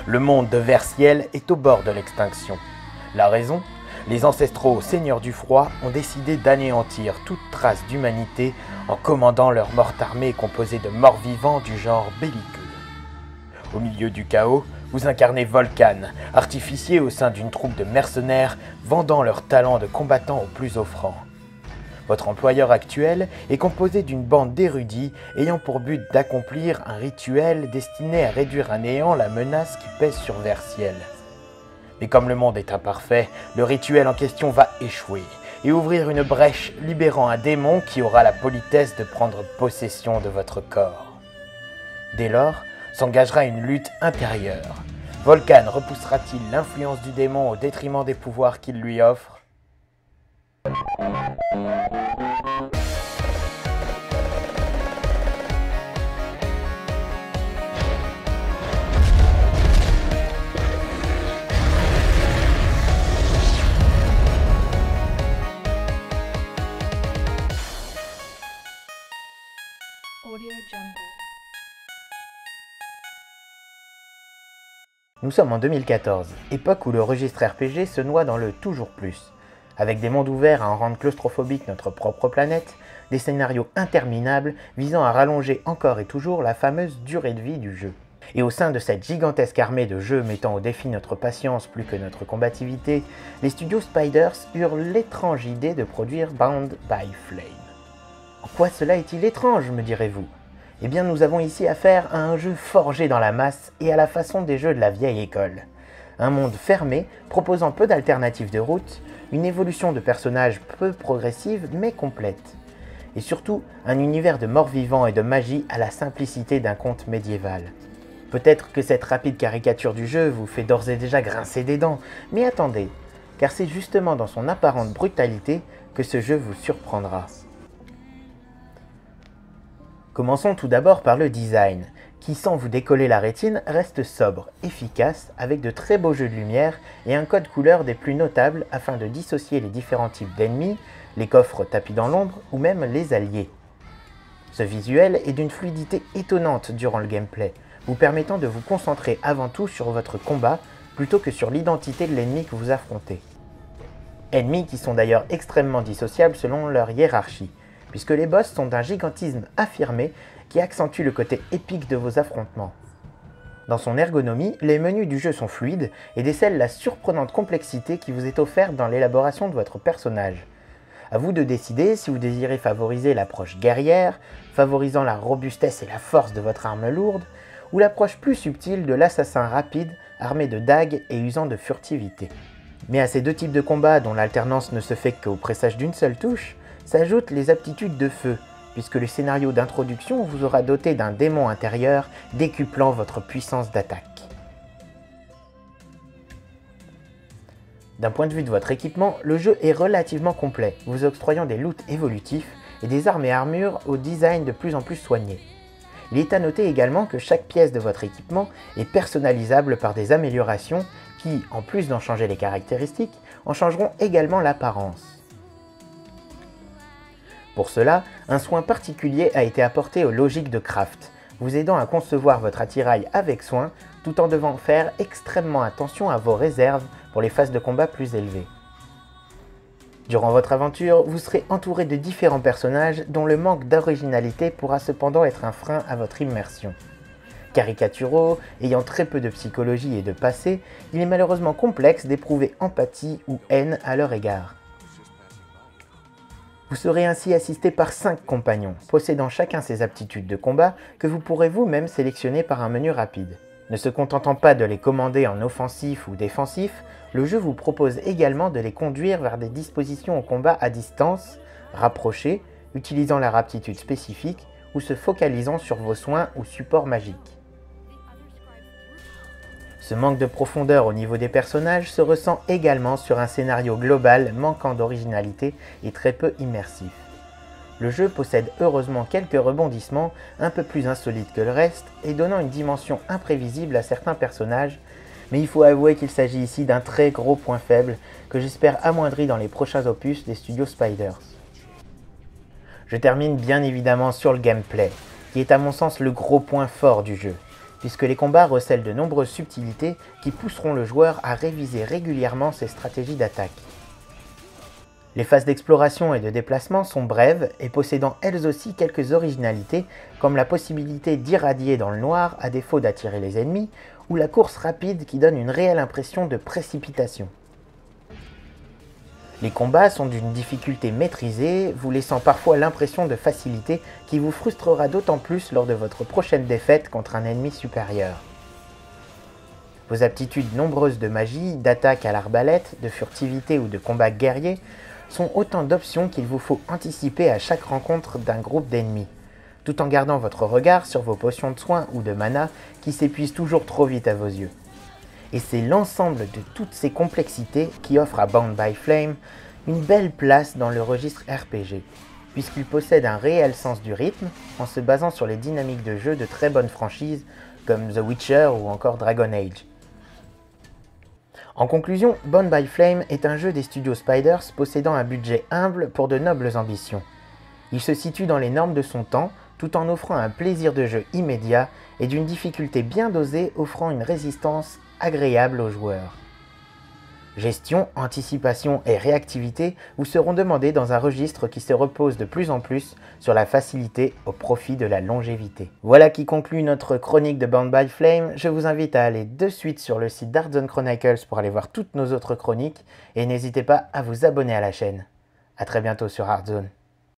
Le monde de Versiel est au bord de l'extinction. La raison ? Les ancestraux seigneurs du froid ont décidé d'anéantir toute trace d'humanité en commandant leur morte armée composée de morts vivants du genre belliqueux. Au milieu du chaos, vous incarnez Volcan, artificier au sein d'une troupe de mercenaires vendant leurs talents de combattants aux plus offrants. Votre employeur actuel est composé d'une bande d'érudits ayant pour but d'accomplir un rituel destiné à réduire à néant la menace qui pèse sur Versiel. Mais comme le monde est imparfait, le rituel en question va échouer et ouvrir une brèche libérant un démon qui aura la politesse de prendre possession de votre corps. Dès lors, s'engagera une lutte intérieure. Volcan repoussera-t-il l'influence du démon au détriment des pouvoirs qu'il lui offre ? Nous sommes en 2014, époque où le registre RPG se noie dans le toujours plus. Avec des mondes ouverts à en rendre claustrophobique notre propre planète, des scénarios interminables visant à rallonger encore et toujours la fameuse durée de vie du jeu. Et au sein de cette gigantesque armée de jeux mettant au défi notre patience plus que notre combativité, les studios Spiders eurent l'étrange idée de produire Bound by Flame. En quoi cela est-il étrange, me direz-vous ? Eh bien, nous avons ici affaire à un jeu forgé dans la masse et à la façon des jeux de la vieille école. Un monde fermé, proposant peu d'alternatives de route, une évolution de personnages peu progressive mais complète. Et surtout, un univers de morts vivants et de magie à la simplicité d'un conte médiéval. Peut-être que cette rapide caricature du jeu vous fait d'ores et déjà grincer des dents, mais attendez, car c'est justement dans son apparente brutalité que ce jeu vous surprendra. Commençons tout d'abord par le design, qui sans vous décoller la rétine reste sobre, efficace, avec de très beaux jeux de lumière et un code couleur des plus notables afin de dissocier les différents types d'ennemis, les coffres tapis dans l'ombre ou même les alliés. Ce visuel est d'une fluidité étonnante durant le gameplay, vous permettant de vous concentrer avant tout sur votre combat plutôt que sur l'identité de l'ennemi que vous affrontez. Ennemis qui sont d'ailleurs extrêmement dissociables selon leur hiérarchie, puisque les boss sont d'un gigantisme affirmé qui accentue le côté épique de vos affrontements. Dans son ergonomie, les menus du jeu sont fluides et décèlent la surprenante complexité qui vous est offerte dans l'élaboration de votre personnage. À vous de décider si vous désirez favoriser l'approche guerrière, favorisant la robustesse et la force de votre arme lourde, ou l'approche plus subtile de l'assassin rapide, armé de dagues et usant de furtivité. Mais à ces deux types de combats dont l'alternance ne se fait qu'au pressage d'une seule touche, s'ajoutent les aptitudes de feu, puisque le scénario d'introduction vous aura doté d'un démon intérieur décuplant votre puissance d'attaque. D'un point de vue de votre équipement, le jeu est relativement complet, vous octroyant des loots évolutifs et des armes et armures au design de plus en plus soigné. Il est à noter également que chaque pièce de votre équipement est personnalisable par des améliorations qui, en plus d'en changer les caractéristiques, en changeront également l'apparence. Pour cela, un soin particulier a été apporté aux logiques de craft, vous aidant à concevoir votre attirail avec soin, tout en devant faire extrêmement attention à vos réserves pour les phases de combat plus élevées. Durant votre aventure, vous serez entouré de différents personnages dont le manque d'originalité pourra cependant être un frein à votre immersion. Caricaturaux, ayant très peu de psychologie et de passé, il est malheureusement complexe d'éprouver empathie ou haine à leur égard. Vous serez ainsi assisté par 5 compagnons, possédant chacun ses aptitudes de combat que vous pourrez vous-même sélectionner par un menu rapide. Ne se contentant pas de les commander en offensif ou défensif, le jeu vous propose également de les conduire vers des dispositions au combat à distance, rapprochées, utilisant leur aptitude spécifique ou se focalisant sur vos soins ou supports magiques. Ce manque de profondeur au niveau des personnages se ressent également sur un scénario global manquant d'originalité et très peu immersif. Le jeu possède heureusement quelques rebondissements un peu plus insolites que le reste et donnant une dimension imprévisible à certains personnages, mais il faut avouer qu'il s'agit ici d'un très gros point faible que j'espère amoindri dans les prochains opus des studios Spiders. Je termine bien évidemment sur le gameplay, qui est à mon sens le gros point fort du jeu. puisque les combats recèlent de nombreuses subtilités qui pousseront le joueur à réviser régulièrement ses stratégies d'attaque. Les phases d'exploration et de déplacement sont brèves et possédant elles aussi quelques originalités comme la possibilité d'irradier dans le noir à défaut d'attirer les ennemis ou la course rapide qui donne une réelle impression de précipitation. Les combats sont d'une difficulté maîtrisée, vous laissant parfois l'impression de facilité qui vous frustrera d'autant plus lors de votre prochaine défaite contre un ennemi supérieur. Vos aptitudes nombreuses de magie, d'attaque à l'arbalète, de furtivité ou de combat guerrier sont autant d'options qu'il vous faut anticiper à chaque rencontre d'un groupe d'ennemis, tout en gardant votre regard sur vos potions de soin ou de mana qui s'épuisent toujours trop vite à vos yeux. Et c'est l'ensemble de toutes ces complexités qui offre à Bound by Flame une belle place dans le registre RPG, puisqu'il possède un réel sens du rythme en se basant sur les dynamiques de jeu de très bonnes franchises comme The Witcher ou encore Dragon Age. En conclusion, Bound by Flame est un jeu des studios Spiders possédant un budget humble pour de nobles ambitions. Il se situe dans les normes de son temps, tout en offrant un plaisir de jeu immédiat et d'une difficulté bien dosée offrant une résistance agréable aux joueurs. Gestion, anticipation et réactivité vous seront demandés dans un registre qui se repose de plus en plus sur la facilité au profit de la longévité. Voilà qui conclut notre chronique de Bound by Flame. Je vous invite à aller de suite sur le site d'Artzone Chronicles pour aller voir toutes nos autres chroniques et n'hésitez pas à vous abonner à la chaîne. A très bientôt sur Artzone.